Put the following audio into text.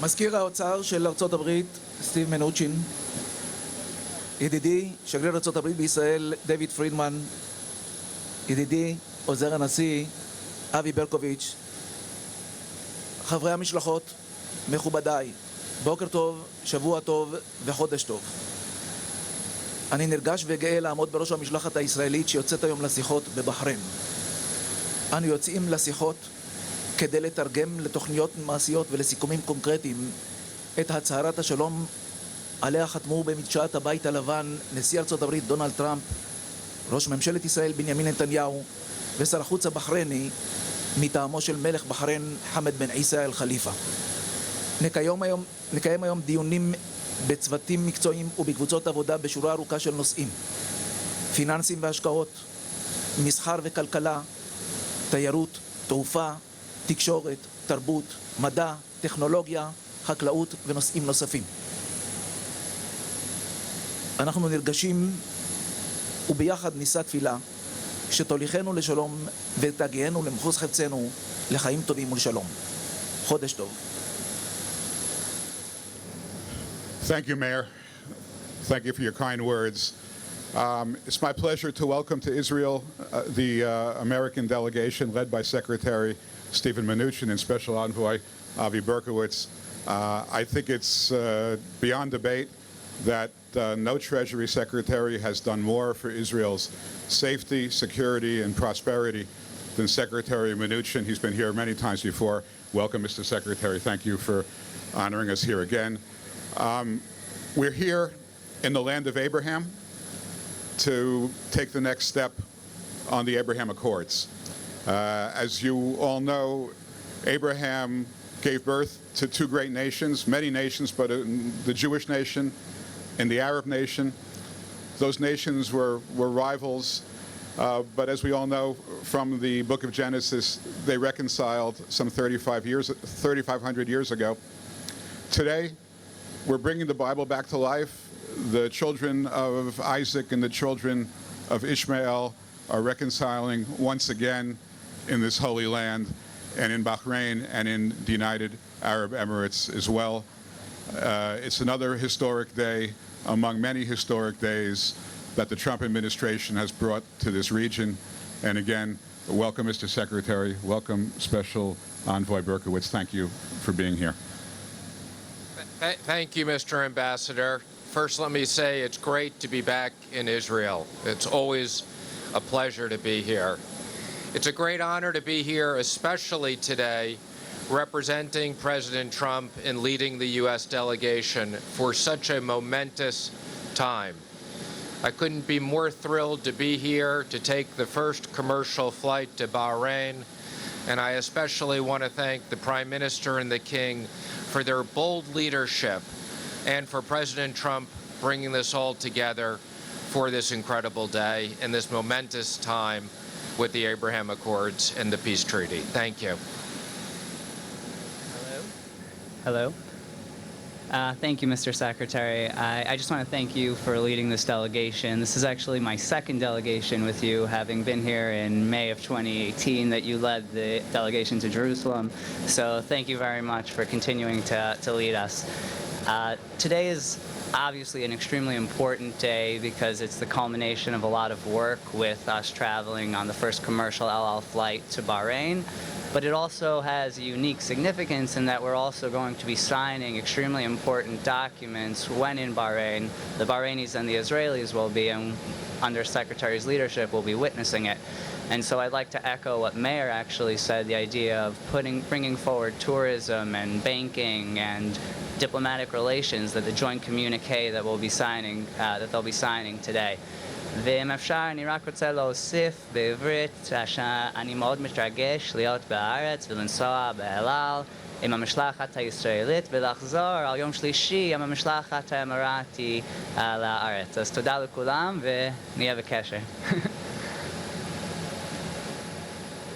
מזכיר האוצר של ארצות הברית, סטיב מנוצ'ין, ידידי, שגריר ארצות הברית בישראל, דויד פרידמן, ידידי, עוזר הנשיא, אבי ברקוביץ', חברי המשלחות, מכובדיי, בוקר טוב, שבוע טוב וחודש טוב. אני נרגש וגאה לעמוד בראש המשלחת הישראלית שיוצאת היום לשיחות בבחרין. אנו יוצאים לשיחות כדי לתרגם לתכניות מעשיות ולסיכומים קונקרטיים את הצהרת השלום עליה חתמו במדשאת הבית הלבן נשיא ארצות הברית דונלד טראמפ, ראש ממשלת ישראל בנימין נתניהו ושר החוץ הבחרייני מטעמו של מלך בחרין חמד בן עיסא אאל-ח'ליפה. נקיים היום דיונים בצוותים מקצועיים ובקבוצות עבודה בשורה ארוכה של נושאים: פיננסים והשקעות, מסחר וכלכלה, תיירות, תעופה, תקשורת, תרבות, מדע, טכנולוגיה, חקלאות ונושאים נוספים. אנחנו נרגשים וביחד נישא תפילה שתוליכנו לשלום ותגיענו למחוז חפצנו לחיים טובים ולשלום. חודש טוב. Thank you, Mayor. Thank you for your kind words. It's my pleasure to welcome to Israel the American delegation led by Secretary Stephen Mnuchin and Special Envoy Avi Berkowitz. I think it's beyond debate that no Treasury Secretary has done more for Israel's safety, security, and prosperity than Secretary Mnuchin. He's been here many times before. Welcome, Mr. Secretary. Thank you for honoring us here again. We're here in the land of Abraham to take the next step on the Abraham Accords. As you all know, Abraham gave birth to two great nations, many nations, but the Jewish nation and the Arab nation. Those nations were rivals, but as we all know from the book of Genesis, they reconciled some 3,500 years ago. Today, we're bringing the Bible back to life. The children of Isaac and the children of Ishmael are reconciling once again in this holy land and in Bahrain and in the United Arab Emirates as well. It's another historic day among many historic days that the Trump administration has brought to this region. And again, welcome, Mr. Secretary. Welcome, Special Envoy Berkowitz. Thank you for being here. Thank you, Mr. Ambassador. First, let me say it's great to be back in Israel. It's always a pleasure to be here. It's a great honor to be here, especially today, representing President Trump and leading the U.S. delegation for such a momentous time. I couldn't be more thrilled to be here to take the first commercial flight to Bahrain, and I especially want to thank the Prime Minister and the King for their bold leadership and for President Trump bringing this all together for this incredible day and this momentous time with the Abraham Accords and the Peace Treaty. Thank you. Hello. Thank you, Mr. Secretary. I just want to thank you for leading this delegation. This is actually my second delegation with you, having been here in May of 2018 that you led the delegation to Jerusalem. So thank you very much for continuing to lead us. Today is obviously an extremely important day because it's the culmination of a lot of work with us traveling on the first commercial El Al flight to Bahrain. But it also has a unique significance in that we're also going to be signing extremely important documents when in Bahrain. The Bahrainis and the Israelis will be, and under Secretary's leadership, will be witnessing it. And so I'd like to echo what Mayor actually said, the idea of bringing forward tourism and banking and diplomatic relations, that the joint communique that they'll be signing today. ואם אפשר, אני רק רוצה להוסיף בעברית שאני מאוד מתרגש להיות בארץ ולנסוע באל על עם המשלחת הישראלית ולחזור על יום שלישי עם המשלחת האמראת לארץ. אז תודה לכולם ונהיה בקשר.